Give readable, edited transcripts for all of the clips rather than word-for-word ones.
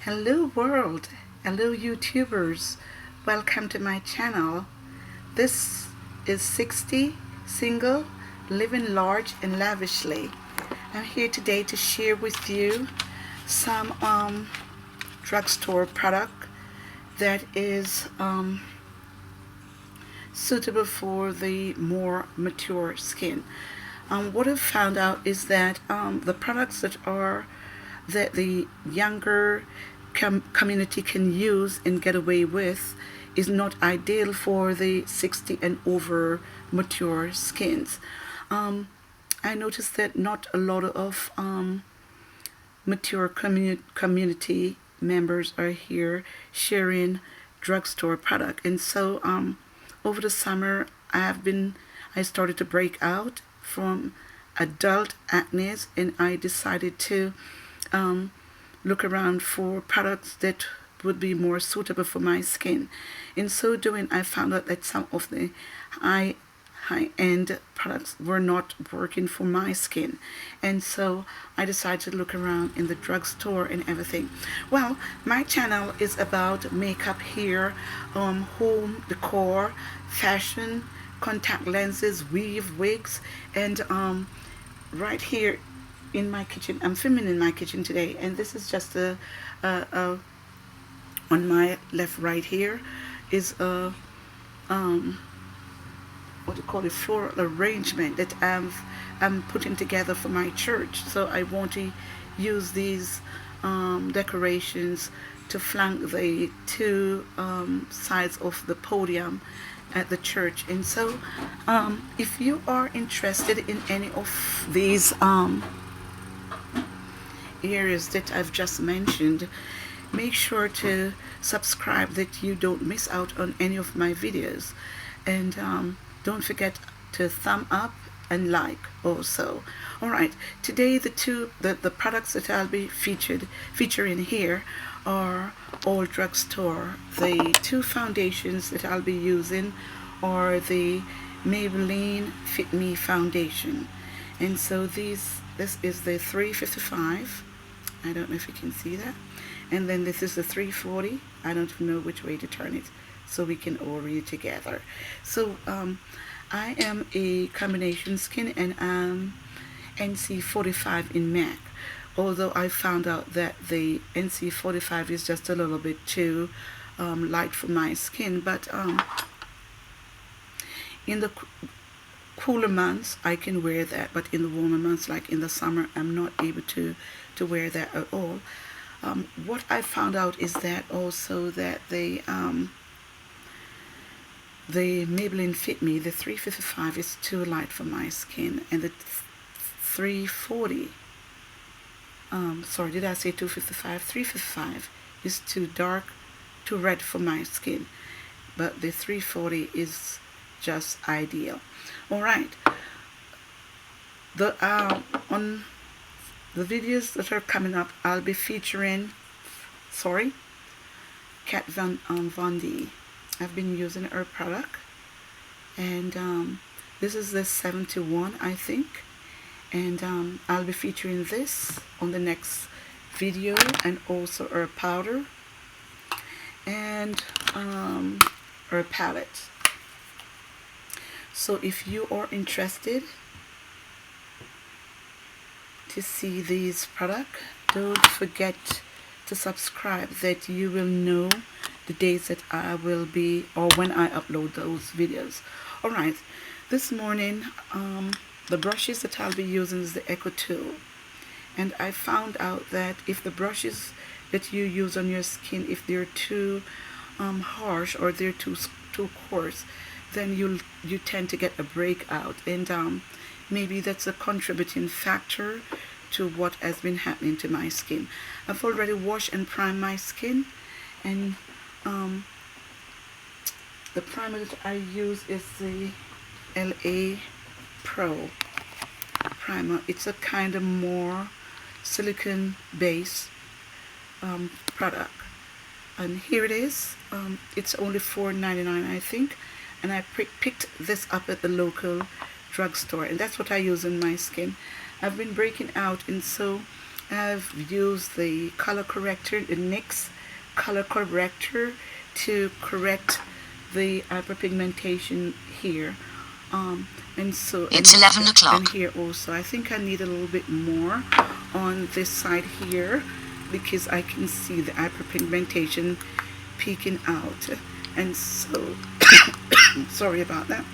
Hello world, hello YouTubers, welcome to my channel. This is 60 Single, Living Large and Lavishly. I'm here today to share with you some drugstore product that is suitable for the more mature skin. What I've found out is that the products that the younger community can use and get away with is not ideal for the 60 and over mature skins. I noticed that not a lot of mature community members are here sharing drugstore product, and so over the summer I started to break out from adult acne, and I decided to look around for products that would be more suitable for my skin. In so doing, I found out that some of the high-end products were not working for my skin, and so I decided to look around in the drugstore and everything. Well, my channel is about makeup, hair, home decor, fashion, contact lenses, weave, wigs, and right here in my kitchen, I'm filming in my kitchen today, and this is just on my left right here is a what do you call it, floral arrangement that I'm putting together for my church. So I want to use these decorations to flank the two sides of the podium at the church. And so if you are interested in any of these areas that I've just mentioned, make sure to subscribe that you don't miss out on any of my videos, and don't forget to thumb up and like also. Alright, today the products that I'll be featuring here are all drugstore. The two foundations that I'll be using are the Maybelline Fit Me Foundation, and so this is the 355. I don't know if you can see that. And then this is the 340. I don't know which way to turn it so we can all read together. So I am a combination skin, and I'm NC45 in MAC. Although I found out that the NC45 is just a little bit too light for my skin, but in the cooler months I can wear that, but in the warmer months, like in the summer, I'm not able to wear that at all. What I found out is that also that the Maybelline Fit Me, the 355, is too light for my skin, and the 340, sorry, did I say 255? 355 is too dark, too red for my skin, but the 340 is just ideal. All right, on the videos that are coming up, I'll be featuring, Kat Von D. I've been using her product, and this is the 71, I think, and I'll be featuring this on the next video, and also her powder and her palette. So if you are interested to see these products, don't forget to subscribe, that you will know the days that I will be, or when I upload those videos. Alright, this morning the brushes that I'll be using is the Echo tool, and I found out that if the brushes that you use on your skin, if they're too harsh or they're too coarse, then you tend to get a breakout, and maybe that's a contributing factor to what has been happening to my skin. I've already washed and primed my skin, and the primer that I use is the LA Pro primer. It's a kind of more silicone based product, and here it is. It's only $4.99, I think, and I picked this up at the local drugstore, and that's what I use in my skin. I've been breaking out, and so I've used the color corrector, the NYX color corrector, to correct the hyperpigmentation here. And so it's 11 o'clock. And here also, I think I need a little bit more on this side here because I can see the hyperpigmentation peeking out. And so, sorry about that.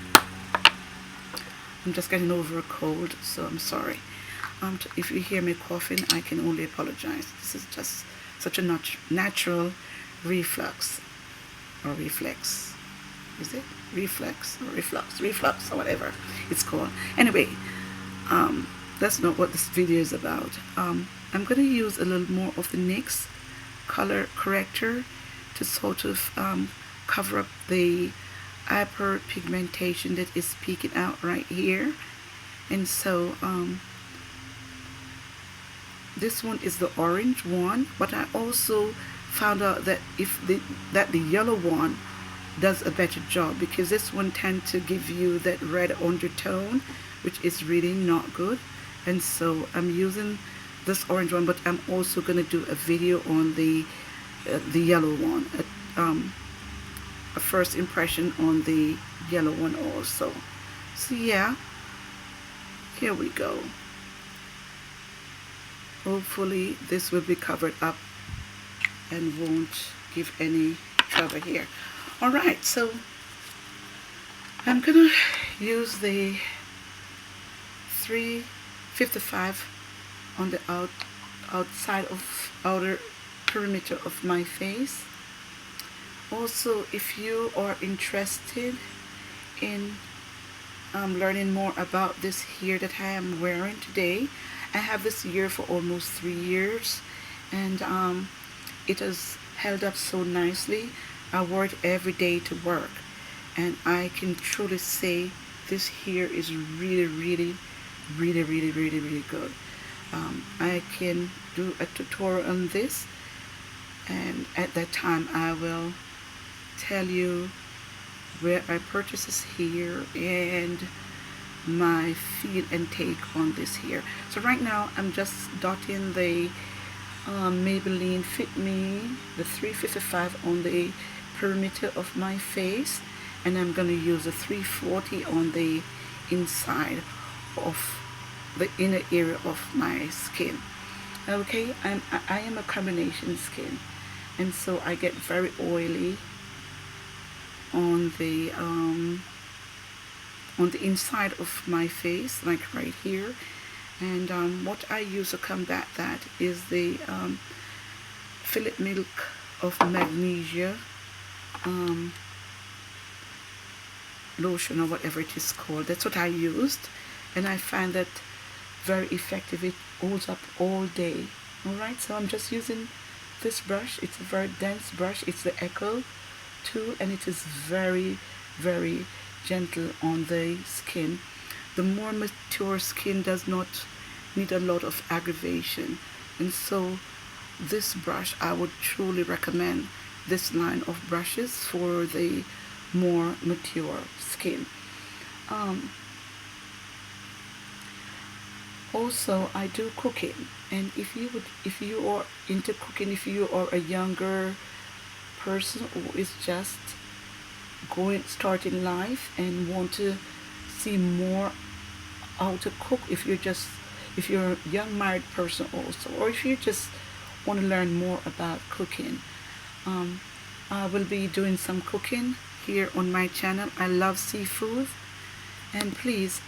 I'm just getting over a cold, so I'm sorry. If you hear me coughing, I can only apologize. This is just such a natural reflux or reflex. Is it reflex or reflux or whatever it's called? Anyway, that's not what this video is about. I'm going to use a little more of the NYX color corrector to sort of cover up the hyperpigmentation that is peeking out right here. And so this one is the orange one, but I also found out that the yellow one does a better job, because this one tends to give you that red undertone, which is really not good. And so I'm using this orange one, but I'm also going to do a video on the yellow one, a first impression on the yellow one also. So yeah, here we go. Hopefully this will be covered up and won't give any trouble here. Alright, so I'm gonna use the 355 on the outside of outer perimeter of my face. Also, if you are interested in learning more about this hair that I am wearing today, I have this hair for almost 3 years, and it has held up so nicely. I wear it every day to work, and I can truly say this hair is really good. I can do a tutorial on this, and at that time I will tell you where I purchased this hair and my feel and take on this hair. So right now I'm just dotting the Maybelline Fit Me, the 355 on the perimeter of my face, and I'm going to use a 340 on the inside of the inner area of my skin. Okay, I am a combination skin, and so I get very oily on the inside of my face, like right here. And what I use to combat that is the fillet milk of magnesia lotion, or whatever it is called. That's what I used, and I find that very effective. It holds up all day. Alright, so I'm just using this brush. It's a very dense brush. It's the Echo tool, and it is very gentle on the skin. The more mature skin does not need a lot of aggravation, and so this brush, I would truly recommend this line of brushes for the more mature skin. Also, I do cooking, and if you are into cooking, if you are a younger person who is just starting life and want to see more how to cook, if you're a young married person also, or if you just want to learn more about cooking, I will be doing some cooking here on my channel. I love seafood, and please,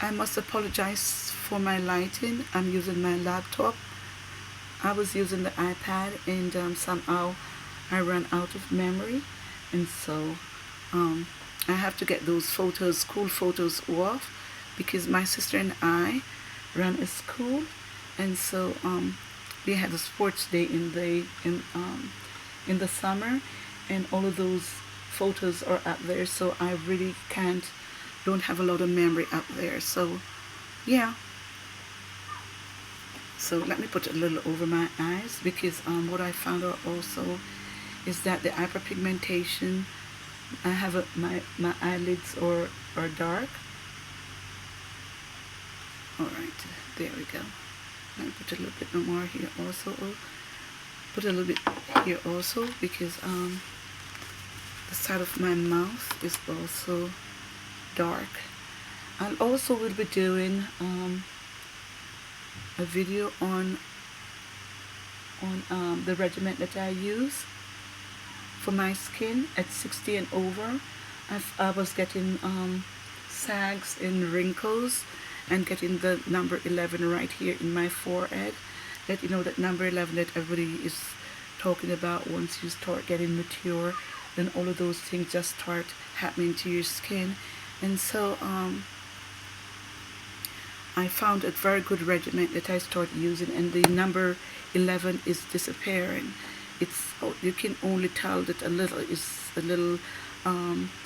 I must apologize for my lighting. I'm using my laptop. I was using the iPad, and somehow I ran out of memory, and so I have to get those photos, school photos, off, because my sister and I run a school, and so we had a sports day in the summer, and all of those photos are up there, so I really don't have a lot of memory up there. So yeah, so let me put a little over my eyes, because what I found out also is that the hyperpigmentation, I have my eyelids are dark. Alright, there we go. I put a little bit more here also. Put a little bit here also because the side of my mouth is also dark. I also will be doing a video on the regimen that I use for my skin at 60 and over. I was getting sags and wrinkles and getting the number 11 right here in my forehead. Let you know that number 11 that everybody is talking about. Once you start getting mature, then all of those things just start happening to your skin. And so I found a very good regimen that I started using, and the number 11 is disappearing. It's, you can only tell that a little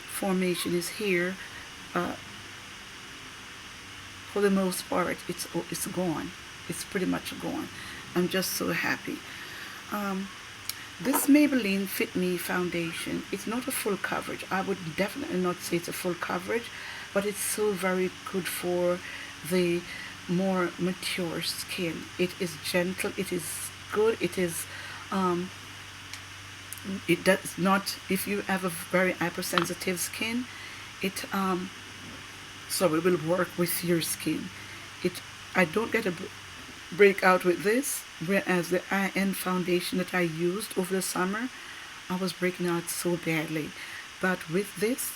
formation is here. For the most part, it's gone. It's pretty much gone. I'm just so happy. This Maybelline Fit Me Foundation, it's not a full coverage. I would definitely not say it's a full coverage, but it's so very good for the more mature skin. It is gentle, it is good, it is it does not, if you have a very hypersensitive skin, it will work with your skin. I don't get a breakout with this, whereas the high-end foundation that I used over the summer, I was breaking out so badly. But with this,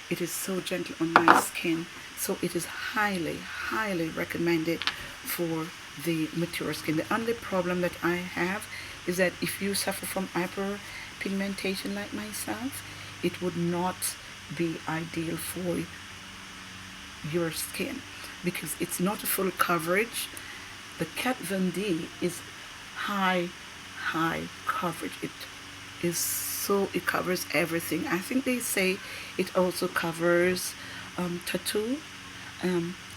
it is so gentle on my skin, so it is highly, highly recommended for the mature skin. The only problem that I have is that if you suffer from hyperpigmentation like myself, it would not be ideal for your skin because it's not a full coverage. The Kat Von D is high coverage. It covers everything. I think they say it also covers tattoo.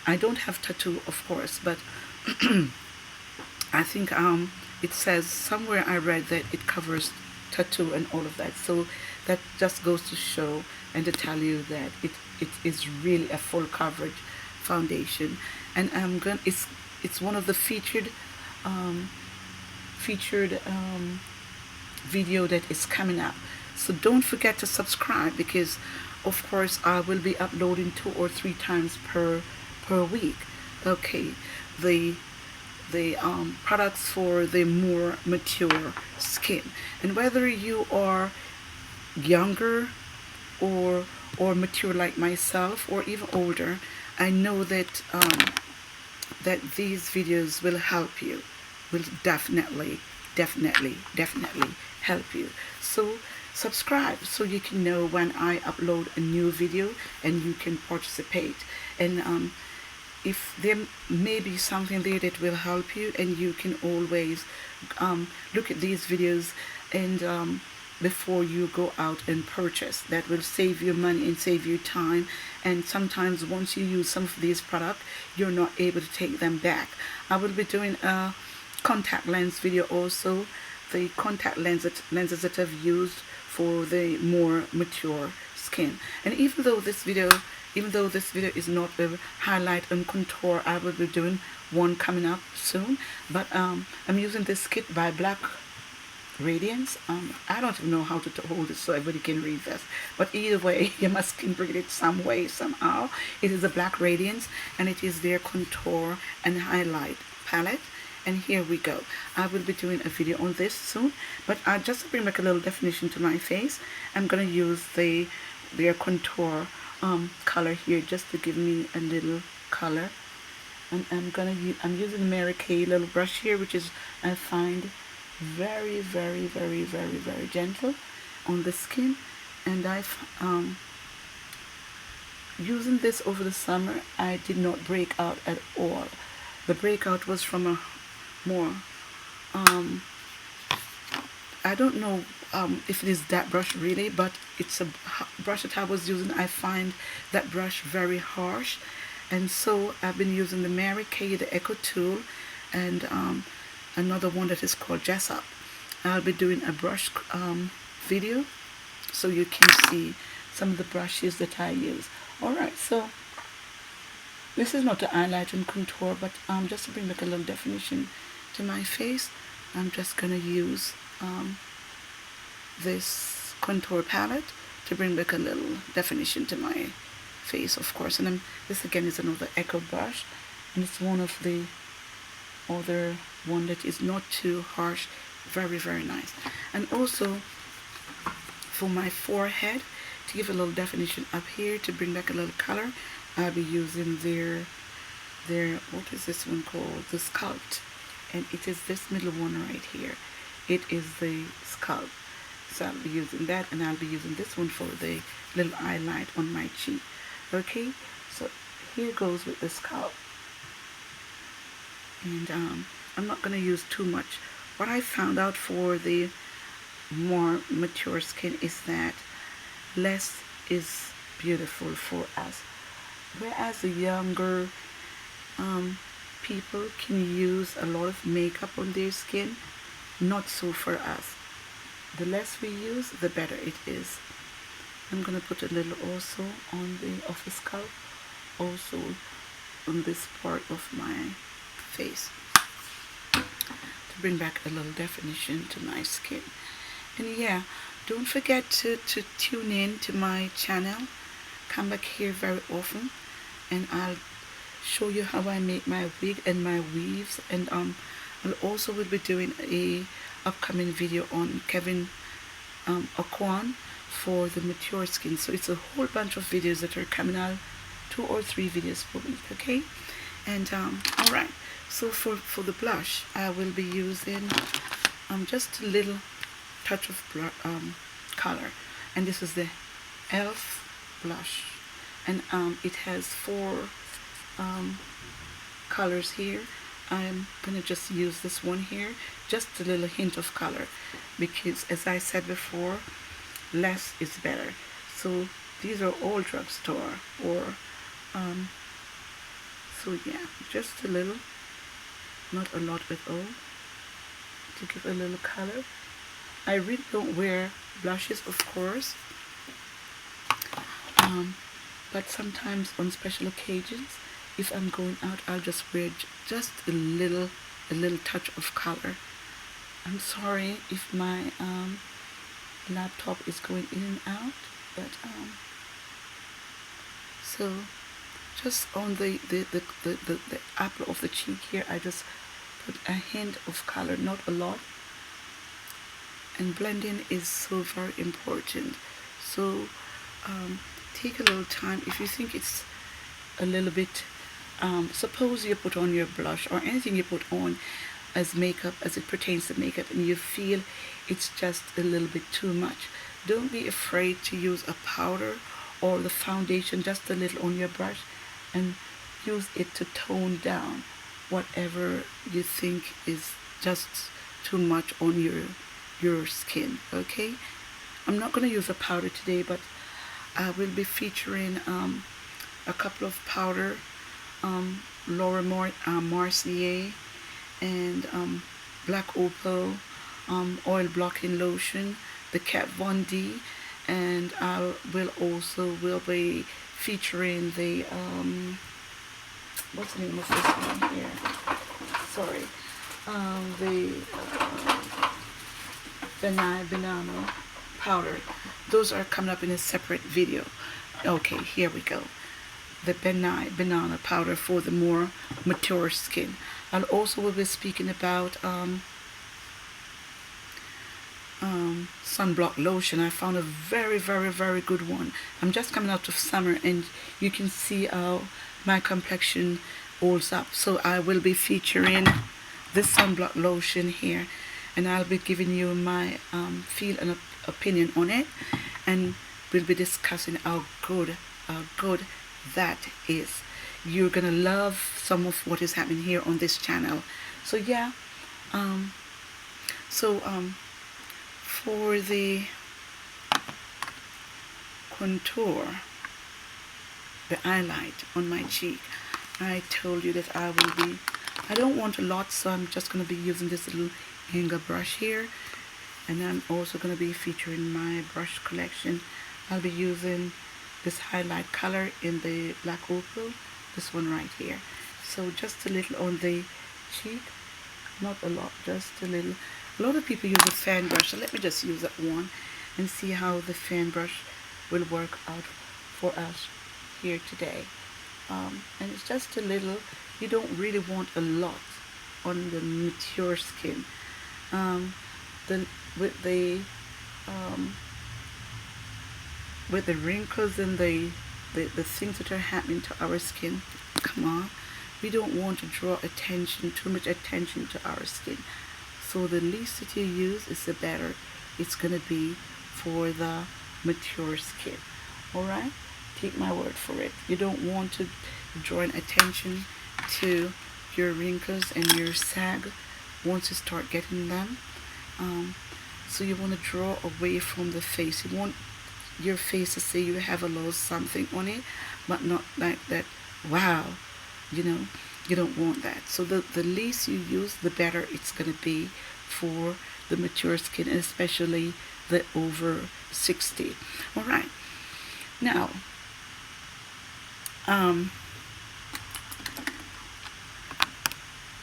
I don't have tattoo, of course, but I think it says somewhere I read that it covers tattoo and all of that. So that just goes to show and to tell you that it is really a full coverage foundation. And it's one of the featured video that is coming up. So don't forget to subscribe because of course I will be uploading 2 or 3 times per week. Okay, the products for the more mature skin, and whether you are younger or mature like myself or even older, I know that that these videos will help you, will definitely help you. So subscribe so you can know when I upload a new video and you can participate. And if there may be something there that will help you, and you can always look at these videos and before you go out and purchase. That will save you money and save you time. And sometimes once you use some of these products, you're not able to take them back. I will be doing a contact lens video also, the contact lenses that I've used for the more mature skin. And even though this video is not a highlight and contour, I will be doing one coming up soon. But I'm using this kit by Black Radiance. I don't even know how to hold it so everybody can read this, but either way you must can read it some way, somehow. It is a Black Radiance, and it is their contour and highlight palette. And here we go. I will be doing a video on this soon, but just to bring back a little definition to my face, I'm gonna use their contour color here just to give me a little color. And I'm using the Mary Kay little brush here, which is, I find, very gentle on the skin. And I've using this over the summer, I did not break out at all. The breakout was from a more I don't know if it is that brush really, but it's a brush that I was using. I find that brush very harsh, and so I've been using the Mary Kay, the Echo Tool, and another one that is called Jessup. I'll be doing a brush video so you can see some of the brushes that I use. Alright, so this is not a highlight and contour, but just to bring back a little definition to my face, I'm just gonna use this contour palette to bring back a little definition to my face, of course. And this again is another Echo brush, and it's one of the other one that is not too harsh, very, very nice. And also for my forehead, to give a little definition up here, to bring back a little color, I'll be using their what is this one called? The Sculpt, and it is this middle one right here. It is the Sculpt. So I'll be using that, and I'll be using this one for the little highlight on my cheek. Okay, so here goes with the Sculpt. And I'm not going to use too much. What I found out for the more mature skin is that less is beautiful for us. Whereas the younger people can use a lot of makeup on their skin, not so for us. The less we use, the better it is. I'm going to put a little also on the scalp, also on this part of my face, to bring back a little definition to my skin. And yeah, don't forget to tune in to my channel. Come back here very often, and I'll show you how I make my wig and my weaves. And I'll also will be doing a upcoming video on Kevin Aquan for the mature skin. So it's a whole bunch of videos that are coming out, 2 or 3 videos per week. Okay, and all right. So for the blush, I will be using just a little touch of color, and this is the Elf blush, and it has 4 colors here. I'm gonna just use this one here, just a little hint of color, because as I said before, less is better. So these are all drugstore, or so yeah, just a little, not a lot at all, to give a little color. I really don't wear blushes, of course, but sometimes on special occasions, if I'm going out, I'll just wear just a little touch of color. I'm sorry if my laptop is going in and out, but so just on the apple of the cheek here, I just put a hint of color, not a lot. And blending is so very important. So take a little time. If you think it's a little bit, suppose you put on your blush or anything you put on as makeup, as it pertains to makeup, and you feel it's just a little bit too much, don't be afraid to use a powder or the foundation, just a little on your brush, and use it to tone down whatever you think is just too much on your skin. Okay, I'm not going to use a powder today, but I will be featuring a couple of powder, Laura Mercier and Black Opal oil blocking lotion, the Kat Von D, and I will be featuring the what's the name of this one here? Sorry, the banana powder. Those are coming up in a separate video. Okay, here we go. The banana powder for the more mature skin. I'll also will be speaking about sunblock lotion. I found a very good one. I'm just coming out of summer, and you can see how my complexion holds up. So I will be featuring this sunblock lotion here, and I'll be giving you my feel and opinion on it, and we'll be discussing how good that is. You're gonna love some of what is happening here on this channel. So yeah, for the contour, the highlight on my cheek, I told you that I don't want a lot, so I'm just going to be using this little hanger brush here, and I'm also going to be featuring my brush collection. I'll be using this highlight color in the Black Opal, this one right here. So just a little on the cheek, not a lot, just a little. A lot of people use a fan brush, so let me just use that one and see how the fan brush will work out for us here today. And it's just a little. You don't really want a lot on the mature skin. Um, the with the um, with the wrinkles and the things that are happening to our skin, come on, we don't want to draw attention, too much attention to our skin. So the least that you use is the better it's gonna be for the mature skin. Alright? Take my word for it. You don't want to draw an attention to your wrinkles and your sag once you start getting them. So you want to draw away from the face. You want your face to say you have a little something on it, but not like that, wow, you know, you don't want that. So the least you use, the better it's going to be for the mature skin, and especially the over 60. All right. Now,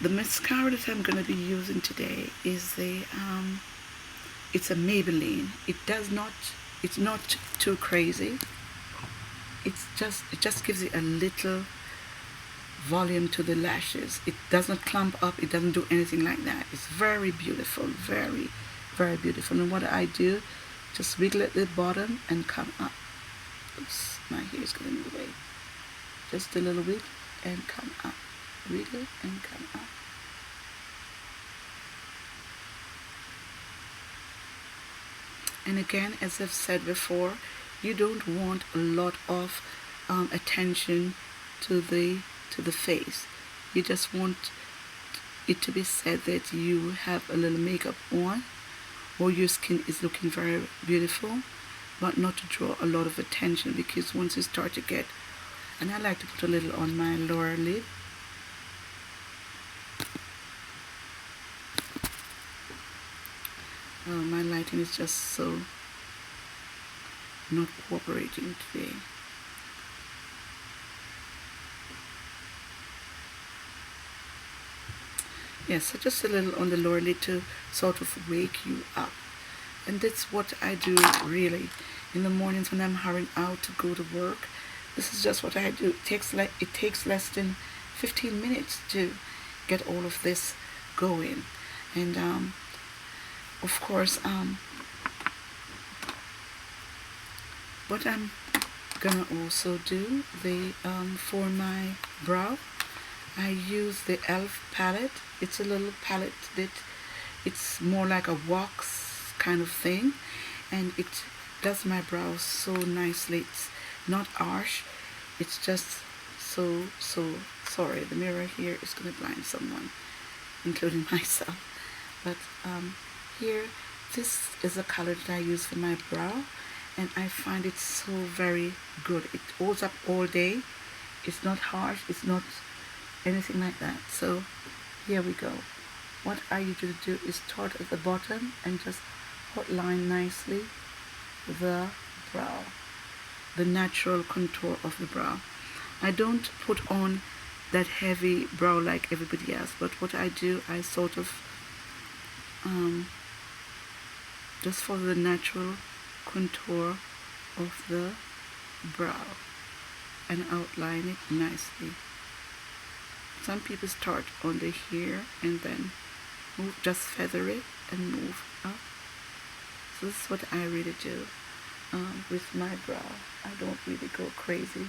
the mascara that I'm going to be using today is it's a Maybelline. It's not too crazy. It just gives it a little volume to the lashes. It doesn't clump up. It doesn't do anything like that. It's very beautiful, very, very beautiful. And what I do, just wiggle at the bottom and come up. Oops, my hair is getting in the way. Just a little wiggle and come up. Wiggle and come up. And again, as I've said before, you don't want a lot of attention to the face. You just want it to be said that you have a little makeup on, or your skin is looking very beautiful, but not to draw a lot of attention, because once you start to get, and I like to put a little on my lower lid. Oh, my lighting is just so not cooperating today. Yes, so just a little on the lower lid to sort of wake you up. And that's what I do really in the mornings when I'm hurrying out to go to work. This is just what I do. It takes less than 15 minutes to get all of this going. And of course, what I'm gonna also do, for my brow, I use the e.l.f. palette. It's a little palette that it's more like a wax kind of thing, and it does my brows so nicely. It's not harsh. It's just so sorry. The mirror here is gonna blind someone, including myself. But here, this is a color that I use for my brow, and I find it so very good. It holds up all day. It's not harsh. It's not anything like that. So here we go. What I usually do is start at the bottom and just outline nicely the brow, the natural contour of the brow. I don't put on that heavy brow like everybody else, but what I do, I sort of just follow the natural contour of the brow and outline it nicely. Some people start on the hair and then just feather it and move up. So this is what I really do with my brow. I don't really go crazy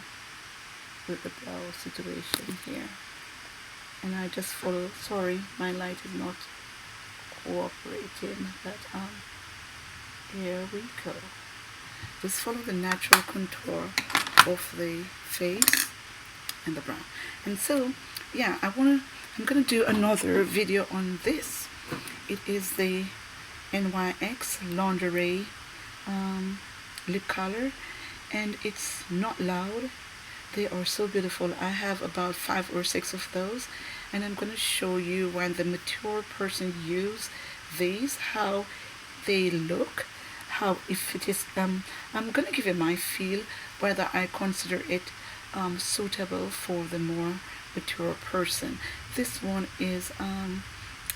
with the brow situation here. And I just follow, sorry, my light is not cooperating, but here we go. Just follow the natural contour of the face and the brow. And so, yeah, I'm gonna do another video on this. It is the NYX Lingerie lip color, and it's not loud. They are so beautiful. I have about 5 or 6 of those, and I'm going to show you when the mature person use these, how they look, how if it is I'm going to give you my feel whether I consider it suitable for the more mature person. This one is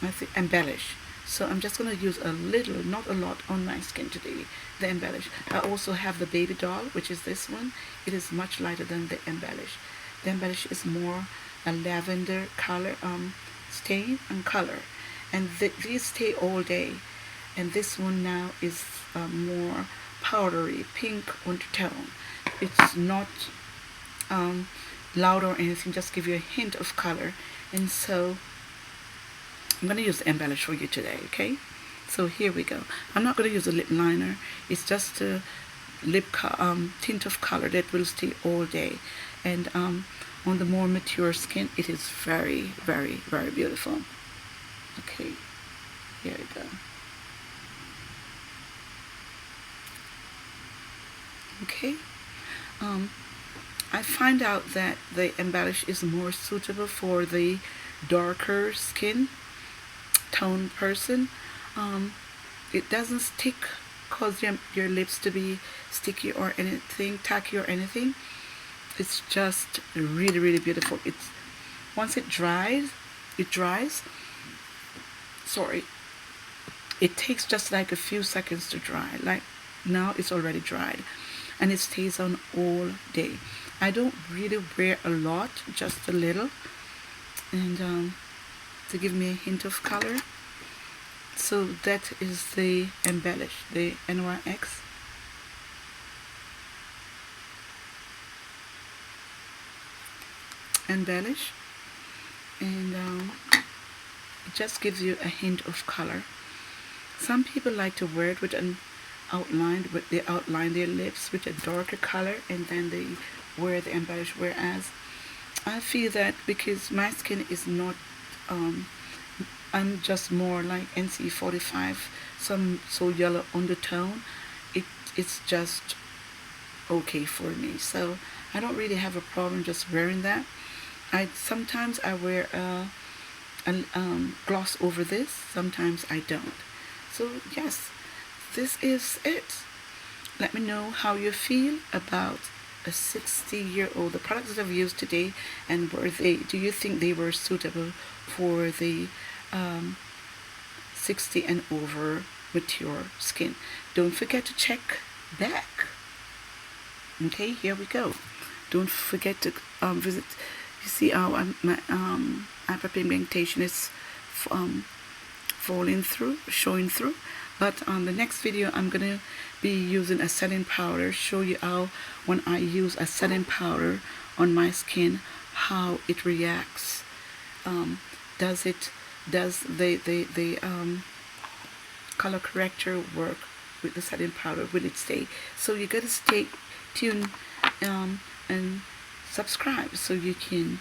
I think embellish. So I'm just going to use a little, not a lot, on my skin today, the embellish. I also have the baby doll, which is this one. It is much lighter than the embellish. The embellish is more a lavender color, stain and color, and these stay all day. And this one now is more powdery pink undertone. It's not loud or anything, just give you a hint of color. And so I'm going to use the embellish for you today, okay? So here we go. I'm not going to use a lip liner. It's just a lip tint of color that will stay all day. And on the more mature skin, it is very, very, very beautiful. Okay, here we go. Okay, I find out that the embellish is more suitable for the darker skin tone person. It doesn't stick, cause your lips to be sticky or anything, tacky or anything. It's just really, really beautiful. It's once it dries, sorry, it takes just like a few seconds to dry. Like now it's already dried, and it stays on all day. I don't really wear a lot, just a little, and to give me a hint of color. So that is the embellish, the NYX. Embellish, and it just gives you a hint of color. Some people like to wear it with an outline, but they outline their lips with a darker color and then they wear the embellish, whereas I feel that because my skin is not I'm just more like NC45, some so yellow undertone, it's just okay for me. So I don't really have a problem just wearing that. Sometimes I wear a gloss over this, sometimes I don't. So yes, this is it. Let me know how you feel about a 60-year-old, the products that I've used today, and do you think they were suitable for the 60 and over mature skin? Don't forget to check back. Okay, here we go. Don't forget to visit. You see how my hyperpigmentation is showing through. But on the next video, I'm going to be using a setting powder, show you how when I use a setting powder on my skin, how it reacts. Does the color corrector work with the setting powder? Will it stay? So you got to stay tuned and subscribe so you can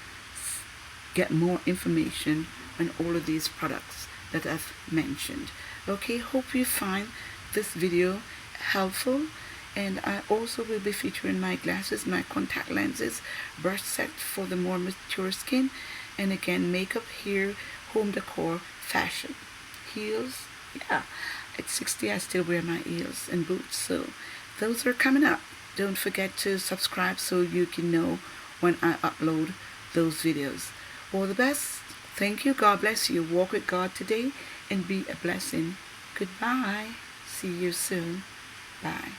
get more information on all of these products that I've mentioned. Okay, hope you find this video helpful, and I also will be featuring my glasses, my contact lenses, brush set for the more mature skin, and again makeup, hair, home decor, fashion, heels. Yeah, at 60 I still wear my heels and boots, so those are coming up. Don't forget to subscribe so you can know when I upload those videos. All the best. Thank you. God bless you. Walk with God today and be a blessing. Goodbye. See you soon. Bye.